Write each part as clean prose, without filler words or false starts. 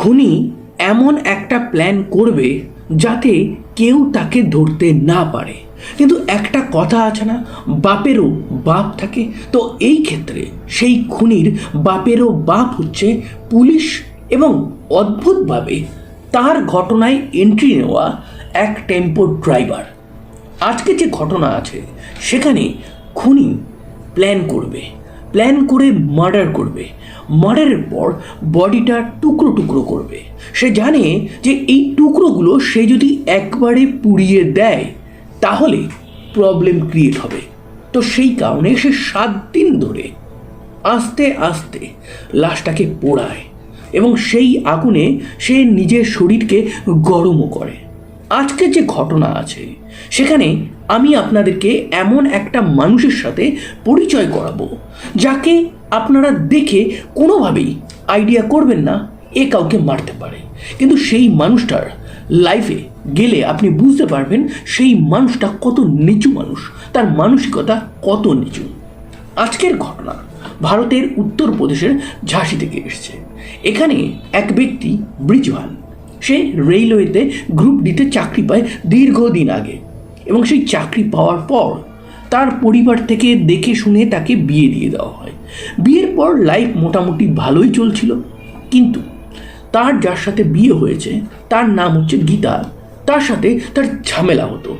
খুনি এমন একটা প্ল্যান করবে যাতে কেউ তাকে ধরতে না পারে। কিন্তু একটা কথা আছে না, বাপেরও বাপ থাকে। তো এই ক্ষেত্রে সেই খুনির বাপেরও বাপ হচ্ছে পুলিশ, এবং অদ্ভুতভাবে তার ঘটনায় এন্ট্রি নেওয়া এক টেম্পো ড্রাইভার। আজকে যে ঘটনা আছে সেখানে খুনি প্ল্যান করে মার্ডার করবে। মার্ডারের পর বডিটা টুকরো টুকরো করবে। সে জানে যে এই টুকরোগুলো সে যদি একবারে পুড়িয়ে দেয় তাহলে প্রবলেম ক্রিয়েট হবে। তো সেই কারণে সে 7 দিন ধরে আস্তে আস্তে লাশটাকে পোড়ায় এবং সেই আগুনে সে নিজের শরীরকে গরমও করে। আজকে যে ঘটনা আছে সেখানে আমি আপনাদেরকে এমন একটা মানুষের সাথে পরিচয় করাবো যাকে আপনারা দেখে কোনোভাবেই আইডিয়া করবেন না এ কাউকে মারতে পারে, কিন্তু সেই মানুষটার লাইফে গেলে আপনি বুঝতে পারবেন সেই মানুষটা কত নিচু মানুষ, তার মানসিকতা কত নিচু। আজকের ঘটনা ভারতের উত্তরপ্রদেশের ঝাঁসি থেকে এসেছে। এখানে এক ব্যক্তি ব্রিজভান, সে রেলওয়েতে গ্রুপ ডিতে চাকরি পায় দীর্ঘদিন আগে, এবং সেই চাকরি পাওয়ার পর তার পরিবার থেকে দেখে শুনে তাকে বিয়ে দিয়ে দেওয়া হয়। বিয়ের পর লাইফ মোটামুটি ভালোই চলছিল, কিন্তু তার যার সাথে বিয়ে হয়েছে তার নাম হচ্ছে গীতা, তার সাথে তার ঝামেলা হতো।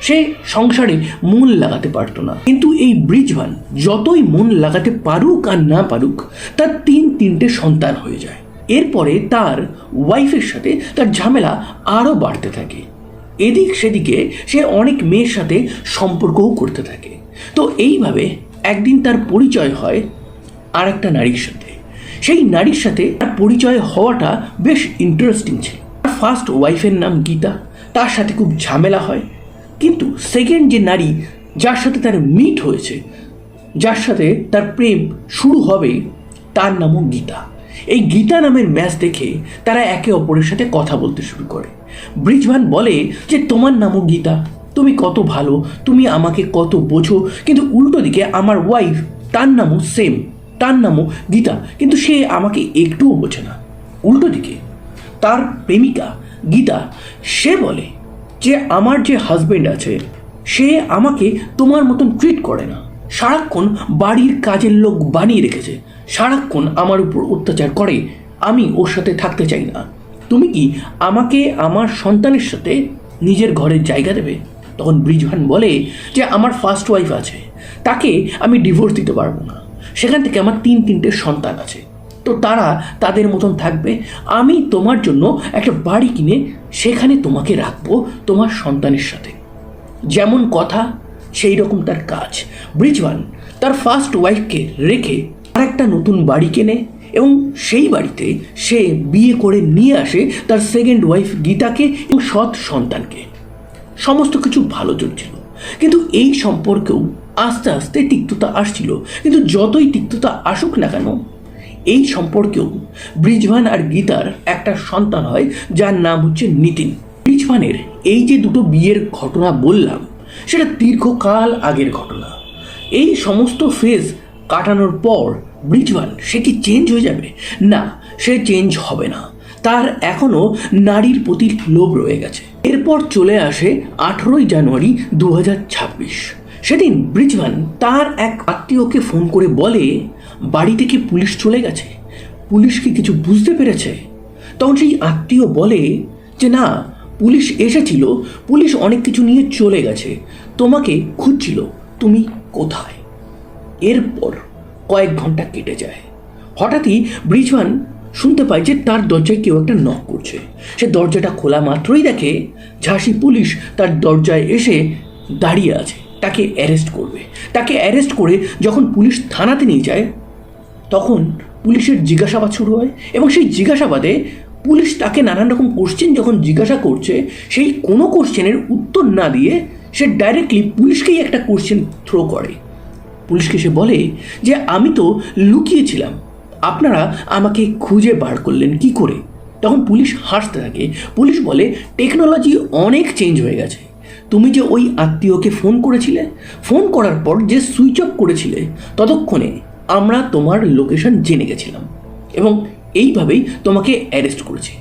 সে সংসারে মন লাগাতে পারতো না। কিন্তু এই ব্রিজভান যতই মন লাগাতে পারুক আর না পারুক, তার 3 সন্তান হয়ে যায়। এরপরে তার ওয়াইফের সাথে তার ঝামেলা আরও বাড়তে থাকে। এদিক সেদিকে সে অনেক মেয়ের সাথে সম্পর্কও করতে থাকে। তো এইভাবে একদিন তার পরিচয় হয় আর একটা নারীর সাথে। সেই নারীর সাথে তার পরিচয় হওয়াটা বেশ ইন্টারেস্টিং ছিল। তার ফার্স্ট ওয়াইফের নাম গীতা, তার সাথে খুব ঝামেলা হয়। কিন্তু সেকেন্ড যে নারী যার সাথে তার মিট হয়েছে, যার সাথে তার প্রেম শুরু হবে, তার নামও গীতা। এই গীতা নামের ম্যাচ দেখে তারা একে অপরের সাথে কথা বলতে শুরু করে। ব্রিজভান বলে যে তোমার নামও গীতা, তুমি কত ভালো, তুমি আমাকে কত বোঝো, কিন্তু উল্টো দিকে আমার ওয়াইফ, তার নামও সেম, তার নামও গীতা, কিন্তু সে আমাকে একটুও বোঝে না। উল্টো দিকে তার প্রেমিকা গীতা, সে বলে যে আমার যে হাজবেন্ড আছে সে আমাকে তোমার মতন ট্রিট করে না, সারাক্ষণ বাড়ির কাজের লোক বানিয়ে রেখেছে, সারাক্ষণ আমার উপর অত্যাচার করে, আমি ওর সাথে থাকতে চাই না। তুমি কি আমাকে আমার সন্তানের সাথে নিজের ঘরের জায়গা দেবে? তখন ব্রিজভান বলে যে আমার ফার্স্ট ওয়াইফ আছে, তাকে আমি ডিভোর্স দিতে পারবো না, সেখান থেকে আমার 3 সন্তান আছে, তো তারা তাদের মতন থাকবে। আমি তোমার জন্য একটা বাড়ি কিনে সেখানে তোমাকে রাখবো তোমার সন্তানের সাথে। যেমন কথা সেই রকম তার কাজ। ব্রিজভান তার ফার্স্ট ওয়াইফকে রেখে আরেকটা নতুন বাড়ি কেনে এবং সেই বাড়িতে সে বিয়ে করে নিয়ে আসে তার সেকেন্ড ওয়াইফ গীতাকে এবং সৎ সন্তানকে। সমস্ত কিছু ভালো চলছিল, কিন্তু এই সম্পর্কেও আস্তে আস্তে তিক্ততা আসছিল। কিন্তু যতই তিক্ততা আসুক না কেন, এই সম্পর্কেও ব্রিজভান আর গীতার একটা সন্তান হয় যার নাম হচ্ছে নিতিন। ব্রিজভানের এই যে দুটো বিয়ের ঘটনা বললাম সেটা দীর্ঘকাল আগের ঘটনা। এই সমস্ত ফেজ কাটানোর পর ব্রিজভান সে কি চেঞ্জ হয়ে যাবে? না, সে চেঞ্জ হবে না। তার এখনও নারীর প্রতি লোভ রয়ে গেছে। এরপর চলে আসে 18ই জানুয়ারি 2026। সেদিন ব্রিজভান তার এক আত্মীয়কে ফোন করে বলে বাড়ি থেকে পুলিশ চলে গেছে, পুলিশ কি কিছু বুঝতে পেরেছে? তখন সেই আত্মীয় বলে যে না, পুলিশ এসেছিল, পুলিশ অনেক কিছু নিয়ে চলে গেছে, তোমাকে খুঁজছিল, তুমি কোথায়? এরপর কয়েক ঘন্টা কেটে যায়। হঠাৎই ব্রিজভান শুনতে পায় যে তার দরজায় কেউ একটা নক করছে। সে দরজাটা খোলা মাত্রই দেখে ঝাঁসি পুলিশ তার দরজায় এসে দাঁড়িয়ে আছে, তাকে অ্যারেস্ট করবে। তাকে অ্যারেস্ট করে যখন পুলিশ থানাতে নিয়ে যায় তখন পুলিশের জিজ্ঞাসাবাদ শুরু হয়, এবং সেই জিজ্ঞাসাবাদে পুলিশ তাকে নানান রকম কোশ্চেন যখন জিজ্ঞাসা করছে, সেই কোনো কোশ্চেনের উত্তর না দিয়ে সে ডাইরেক্টলি পুলিশকেই একটা কোশ্চেন থ্রো করে। পুলিশকে সে বলে যে আমি তো লুকিয়েছিলাম, আপনারা আমাকে খুঁজে বার করলেন কি করে? তখন পুলিশ হাসতে থাকে। পুলিশ বলে টেকনোলজি অনেক চেঞ্জ হয়ে গেছে, তুমি যে ওই আত্মীয়কে ফোন করেছিলে, ফোন করার পর যে সুইচ অফ করেছিলে ততক্ষণে আমরা তোমার লোকেশন জেনে গেছিলাম, এবং এইভাবেই তোমাকে অ্যারেস্ট করেছে।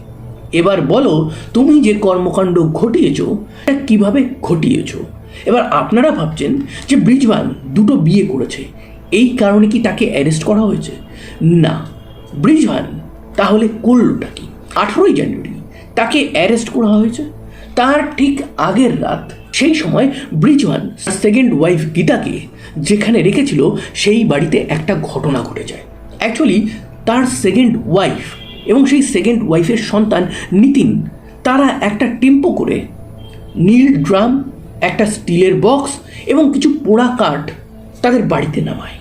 এবার বলো তুমি যে কর্মকাণ্ড ঘটিয়েছো এটা কিভাবে ঘটিয়েছো। এবার আপনারা ভাবছেন যে ব্রিজবান দুটো বিয়ে করেছে, এই কারণে কি তাকে অ্যারেস্ট করা হয়েছে? না, ব্রিজবান তাহলে করলোটা কি? 18ই জানুয়ারি তাকে অ্যারেস্ট করা হয়েছে। তার ঠিক আগের রাত, সেই সময় ব্রিজবান সেকেন্ড ওয়াইফ গীতাকে যেখানে রেখেছিল সেই বাড়িতে একটা ঘটনা ঘটে যায়। অ্যাকচুয়ালি তার সেকেন্ড ওয়াইফ এবং সেই সেকেন্ড ওয়াইফের সন্তান নিতিন, তারা একটা টেম্পো করে নীল ড্রাম, একটা স্টিলের বক্স এবং কিছু পোড়া কাঠ তাদের বাড়িতে নামায়।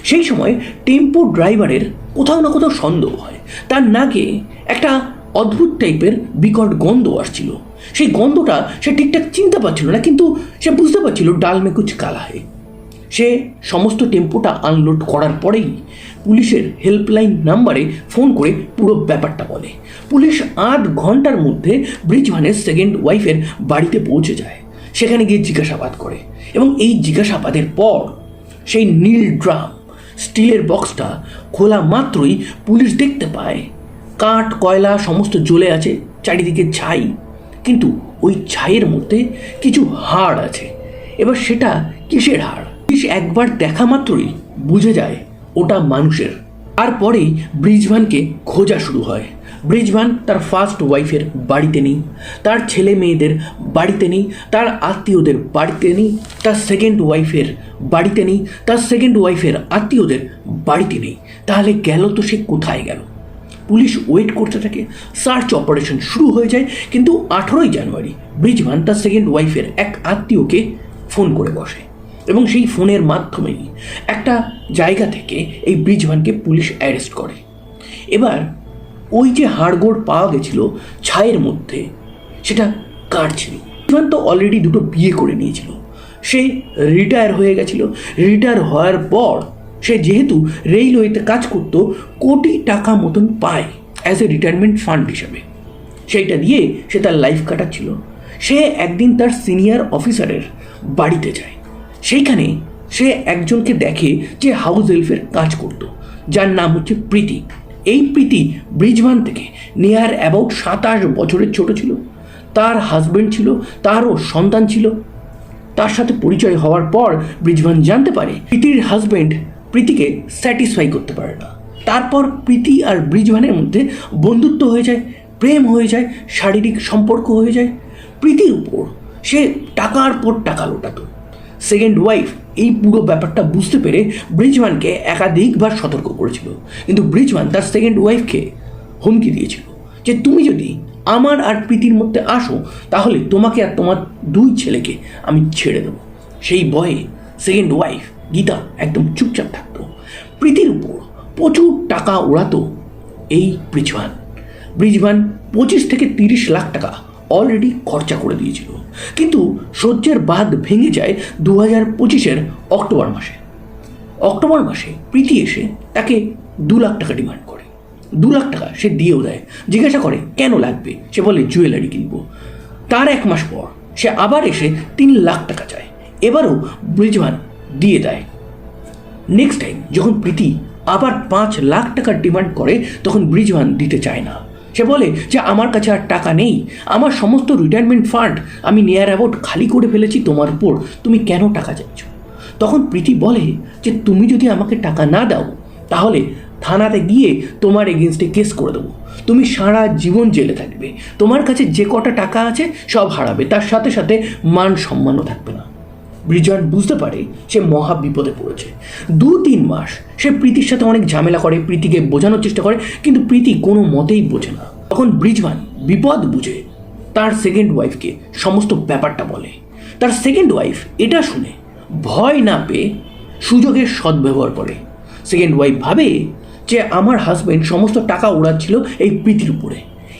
সেই সময় টেম্পো ড্রাইভারের কোথাও না কোথাও সন্দেহ হয়, তার নাকে একটা অদ্ভুত টাইপের বিকট গন্ধ আসছিল। সেই গন্ধটা সে ঠিকঠাক চিনতে পারছিল না, কিন্তু সে বুঝতে পারছিল ডাল মে কুছ কালা হে। সে সমস্ত টেম্পোটা আনলোড করার পরেই পুলিশের হেল্পলাইন নাম্বারে ফোন করে পুরো ব্যাপারটা বলে। পুলিশ 8 ঘন্টার মধ্যে ব্রিজবানের সেকেন্ড ওয়াইফের বাড়িতে পৌঁছে যায়, সেখানে গিয়ে জিজ্ঞাসাবাদ করে এবং এই জিজ্ঞাসাবাদের পর সেই নীল ড্রাম, স্টিলের বক্সটা খোলা মাত্রই পুলিশ দেখতে পায় কাঠ কয়লা সমস্ত জ্বলে আছে, চারিদিকে ছাই, কিন্তু ওই ছাইয়ের মধ্যে কিছু হাড় আছে। এবার সেটা কিসের হাড়? পুলিশ একবার দেখা মাত্রই বুঝে যায় ওটা মানুষের। তারপরেই ব্রিজবানকে খোঁজা শুরু হয়। ব্রিজবান তার ফার্স্ট ওয়াইফের বাড়িতে নেই, তার ছেলে মেয়েদের বাড়িতে নেই, তার আত্মীয়দের বাড়িতে নেই, তার সেকেন্ড ওয়াইফের বাড়িতে নেই, তার সেকেন্ড ওয়াইফের আত্মীয়দের বাড়িতে নেই। তাহলে গেল তো সে কোথায় গেল? পুলিশ ওয়েট করতে থাকে, সার্চ অপারেশন শুরু হয়ে যায়। কিন্তু 18ই জানুয়ারি ব্রিজবান তার সেকেন্ড ওয়াইফের এক আত্মীয়কে ফোন করে বসে এবং সেই ফোনের মাধ্যমেই একটা জায়গা থেকে এই ব্রিজবানকে পুলিশ অ্যারেস্ট করে। এবার ওই যে হাড়গোড় পাওয়া গেছিল ছায়ের মধ্যে, সেটা কার ছিল? ব্রিজবান তো অলরেডি দুটো বিয়ে করে নিয়েছিল, সে রিটায়ার হয়ে গেছিল। রিটায়ার হওয়ার পর সে যেহেতু রেলওয়েতে কাজ করতো, কোটি টাকা মতন পায় অ্যাজ এ রিটায়ারমেন্ট ফান্ড হিসাবে, সেইটা দিয়ে সে তার লাইফ কাটাচ্ছিল। সে একদিন তার সিনিয়র অফিসারের বাড়িতে যায়, সেইখানে সে একজনকে দেখে যে হাউস হেল্পের কাজ করত, যার নাম হচ্ছে প্রীতি। এই প্রীতি ব্রিজবান থেকে নিয়ার অ্যাবাউট 27 বছরের ছোট ছিল। তার হাজব্যান্ড ছিল, তারও সন্তান ছিল। তার সাথে পরিচয় হওয়ার পর ব্রিজবান জানতে পারে প্রীতির হাজব্যান্ড প্রীতিকে স্যাটিসফাই করতে পারে না। তারপর প্রীতি আর ব্রিজবানের মধ্যে বন্ধুত্ব হয়ে যায়, প্রেম হয়ে যায়, শারীরিক সম্পর্ক হয়ে যায়। প্রীতির উপর সে টাকার পর টাকা লোটাতো। সেকেন্ড ওয়াইফ এই পুরো ব্যাপারটা বুঝতে পেরে ব্রিজবানকে একাধিকবার সতর্ক করেছিল, কিন্তু ব্রিজবান তার সেকেন্ড ওয়াইফকে হুমকি দিয়েছিল যে তুমি যদি আমার আর প্রীতির মধ্যে আসো তাহলে তোমাকে আর তোমার 2 ছেলেকে আমি ছেড়ে দেবো। সেই ভয়ে সেকেন্ড ওয়াইফ গীতা একদম চুপচাপ থাকতো। প্রীতির উপর প্রচুর টাকা ওড়াতো এই ব্রিজবান। 25 থেকে 30 লাখ টাকা অলরেডি খরচা করে দিয়েছিল, কিন্তু সহ্যের বাঁধ ভেঙে যায় 2025-এর অক্টোবর মাসে। অক্টোবর মাসে প্রীতি এসে তাকে 2 লাখ টাকা ডিমান্ড করে। 2 লাখ টাকা সে দিয়েও দেয়। জিজ্ঞাসা করে কেন লাগবে, সে বলে জুয়েলারি কিনবো। তার 1 মাস পর সে আবার এসে 3 লাখ টাকা চায়, এবারও ব্রিজবান দিয়ে দেয়। নেক্সট টাইম যখন প্রীতি আবার 5 লাখ টাকার ডিমান্ড করে তখন ব্রিজবান দিতে চায় না। সে বলে যে আমার কাছে আর টাকা নেই, আমার সমস্ত রিটায়ারমেন্ট ফান্ড আমি নিয়ার অ্যাবাউট খালি করে ফেলেছি তোমার উপর, তুমি কেন টাকা চাইছ? তখন প্রীতি বলে যে তুমি যদি আমাকে টাকা না দাও তাহলে থানাতে গিয়ে তোমার এগেনস্টে কেস করে দেবো, তুমি সারা জীবন জেলে থাকবে, তোমার কাছে যে কটা টাকা আছে সব হারাবে, তার সাথে সাথে মান সম্মানও থাকবে না। ব্রিজবান বুঝতে পারে সে মহা বিপদে পড়েছে। 2-3 মাস সে প্রীতির সাথে অনেক ঝামেলা করে, প্রীতিকে বোঝানোর চেষ্টা করে, কিন্তু প্রীতি কোনো মতেই বোঝে না। তখন ব্রিজবান বিপদ বুঝে তার সেকেন্ড ওয়াইফকে সমস্ত ব্যাপারটা বলে। তার সেকেন্ড ওয়াইফ এটা শুনে ভয় না পেয়ে সুযোগের সদ্ব্যবহার করে। সেকেন্ড ওয়াইফ ভাবে যে আমার হাজব্যান্ড সমস্ত টাকা ওড়াচ্ছিল এই প্রীতির উপরে,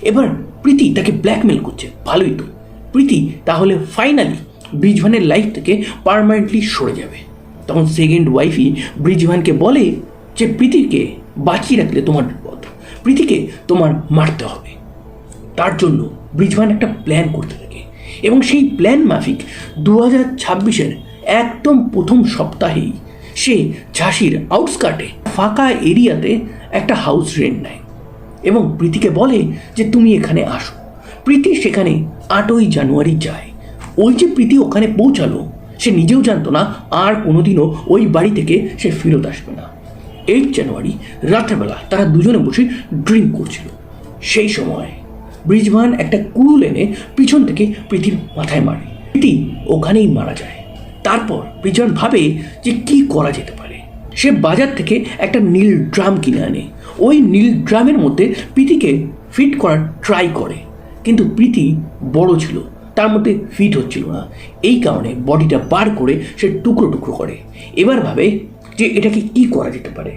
এবার প্রীতি তাকে ব্ল্যাকমেল করছে, ভালোই তো, প্রীতি তাহলে ফাইনালি ব্রিজবানের লাইফ থেকে পার্মানেন্টলি সরে যাবে। তখন সেকেন্ড ওয়াইফই ব্রিজবানকে বলে যে প্রীতিকে বাঁচিয়ে রাখলে তোমার বিপদ, প্রীতিকে তোমার মারতে হবে। তার জন্য ব্রিজবান একটা প্ল্যান করতে থাকে এবং সেই প্ল্যান মাফিক 2026-এর একদম প্রথম সপ্তাহেই সে ঝাঁসির আউটস্কার্টে ফাঁকা এরিয়াতে একটা হাউস রেন্ট নেয়। এবং প্রীতিকে বলে যে তুমি এখানে আসো। প্রীতি সেখানে 8ই জানুয়ারি যায়। ওই যে প্রীতি ওখানে পৌঁছালো, সে নিজেও জানতো না আর কোনোদিনও ওই বাড়ি থেকে সে ফেরত আসবে না। 8 জানুয়ারি রাত্রেবেলা তারা দুজনে বসে ড্রিঙ্ক করছিল। সেই সময় ব্রিজভান একটা কুড়ুল এনে পিছন থেকে প্রীতির মাথায় মারে। প্রীতি ওখানেই মারা যায়। তারপর ব্রিজভান ভাবে যে কি করা যেতে পারে। সে বাজার থেকে একটা নীল ড্রাম কিনে আনে। ওই নীল ড্রামের মধ্যে প্রীতিকে ফিট করার ট্রাই করে, কিন্তু প্রীতি বড় ছিল, তার মধ্যে ফিট হচ্ছিল না। এই কারণে বডিটা বার করে সে টুকরো টুকরো করে। এবার ভাবে যে এটাকে কি করা যেতে পারে।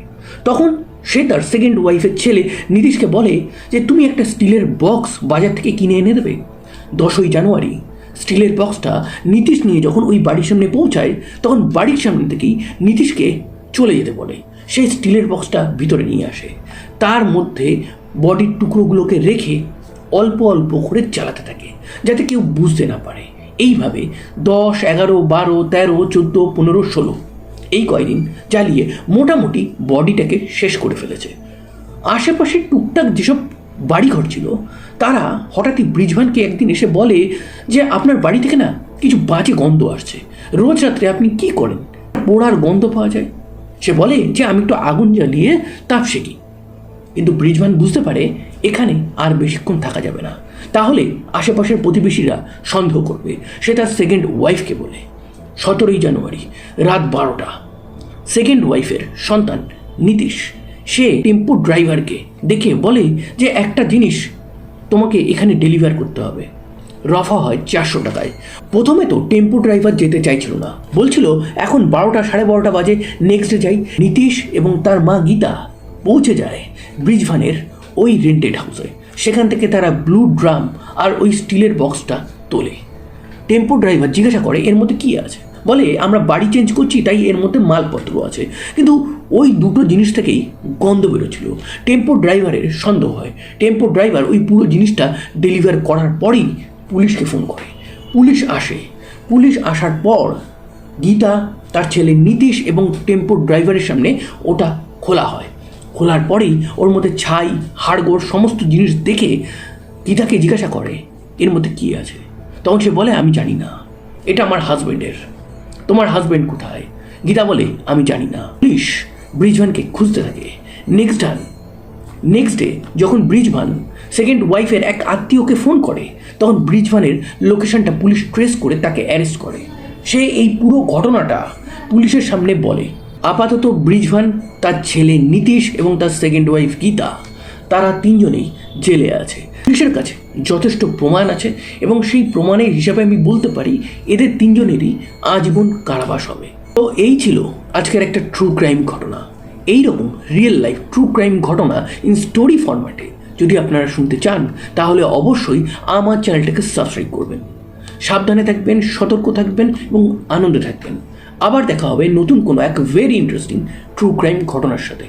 তখন সে তার সেকেন্ড ওয়াইফের ছেলে নীতিশকে বলে যে তুমি একটা স্টিলের বক্স বাজার থেকে কিনে এনে দেবে। 10ই জানুয়ারি স্টিলের বক্সটা নীতিশ নিয়ে যখন ওই বাড়ির সামনে পৌঁছায়, তখন বাড়ির সামনে থেকেই নীতিশকে চলে যেতে বলে। সেই স্টিলের বক্সটা ভিতরে নিয়ে আসে, তার মধ্যে বডির টুকরোগুলোকে রেখে অল্প অল্প করে চালাতে থাকে যাতে কেউ বুঝতে না পারে। এইভাবে 10, 11, 12, 13, 14, 15, 16 এই কয়দিন জ্বালিয়ে মোটামুটি বডিটাকে শেষ করে ফেলেছে। আশেপাশে টুকটাক যেসব বাড়িঘর ছিল তারা হঠাৎই ব্রিজভানকে একদিন এসে বলে যে আপনার বাড়ি থেকে না কিছু বাজে গন্ধ আসছে। রোজ রাত্রে আপনি কি করেন? পোড়ার গন্ধ পাওয়া যায়। সে বলে যে আমি একটু আগুন জ্বালিয়ে তাপ সেকি। কিন্তু ব্রিজভান বুঝতে পারে এখানে আর বেশিক্ষণ থাকা যাবে না, তাহলে আশেপাশের প্রতিবেশীরা সন্দেহ করবে। সে তার সেকেন্ড ওয়াইফকে বলে। 17ই জানুয়ারি রাত 12টা সেকেন্ড ওয়াইফের সন্তান নীতিশ সে টেম্পো ড্রাইভারকে দেখে বলে যে একটা জিনিস তোমাকে এখানে ডেলিভার করতে হবে। রফা হয় 400 টাকায়। প্রথমে তো টেম্পো ড্রাইভার যেতে চাইছিল না, বলছিল এখন 12টা, 12:30 বাজে, নেক্সট ডে যাই। নীতিশ এবং তার মা গীতা পৌঁছে যায় ব্রিজভানের ওই রেন্টেড হাউসে। সেখান থেকে তারা ব্লু ড্রাম আর ওই স্টিলের বক্সটা তোলে। টেম্পো ড্রাইভার জিজ্ঞাসা করে এর মধ্যে কী আছে। বলে আমরা বাড়ি চেঞ্জ করছি, তাই এর মধ্যে মালপত্র আছে। কিন্তু ওই দুটো জিনিস থেকেই গন্ধ বেরোচ্ছিল। টেম্পো ড্রাইভারের সন্দেহ হয়। টেম্পো ড্রাইভার ওই পুরো জিনিসটা ডেলিভার করার পরেই পুলিশকে ফোন করে। পুলিশ আসে। পুলিশ আসার পর গীতা, তার ছেলে নীতিশ এবং টেম্পো ড্রাইভারের সামনে ওটা খোলা হয়। খোলার পরেই ওর মধ্যে ছাই, হাড়গোড় সমস্ত জিনিস দেখে গীতাকে জিজ্ঞাসা করে এর মধ্যে কী আছে। তখন সে বলে আমি জানি না, এটা আমার হাজব্যান্ডের। তোমার হাজব্যান্ড কোথায়? গীতা বলে আমি জানি না। পুলিশ ব্রিজভানকে খুঁজতে থাকে। নেক্সট ডে যখন ব্রিজভান সেকেন্ড ওয়াইফের এক আত্মীয়কে ফোন করে, তখন ব্রিজভানের লোকেশনটা পুলিশ ট্রেস করে তাকে অ্যারেস্ট করে। সে এই পুরো ঘটনাটা পুলিশের সামনে বলে। আপাতত ব্রিজভান, তার ছেলে নীতিশ এবং তার সেকেন্ড ওয়াইফ গীতা, তারা তিনজনেই জেলে আছে। পুলিশের কাছে যথেষ্ট প্রমাণ আছে এবং সেই প্রমাণের হিসাবে আমি বলতে পারি এদের তিনজনেরই আজীবন কারাবাস হবে। তো এই ছিল আজকের একটা ট্রু ক্রাইম ঘটনা। এইরকম রিয়েল লাইফ ট্রু ক্রাইম ঘটনা ইন স্টোরি ফরম্যাটে যদি আপনারা শুনতে চান তাহলে অবশ্যই আমার চ্যানেলটাকে সাবস্ক্রাইব করবেন। সাবধানে থাকবেন, সতর্ক থাকবেন এবং আনন্দে থাকবেন। আবার দেখা হবে নতুন কোনো এক ভেরি ইন্টারেস্টিং ট্রু ক্রাইম ঘটনার সাথে।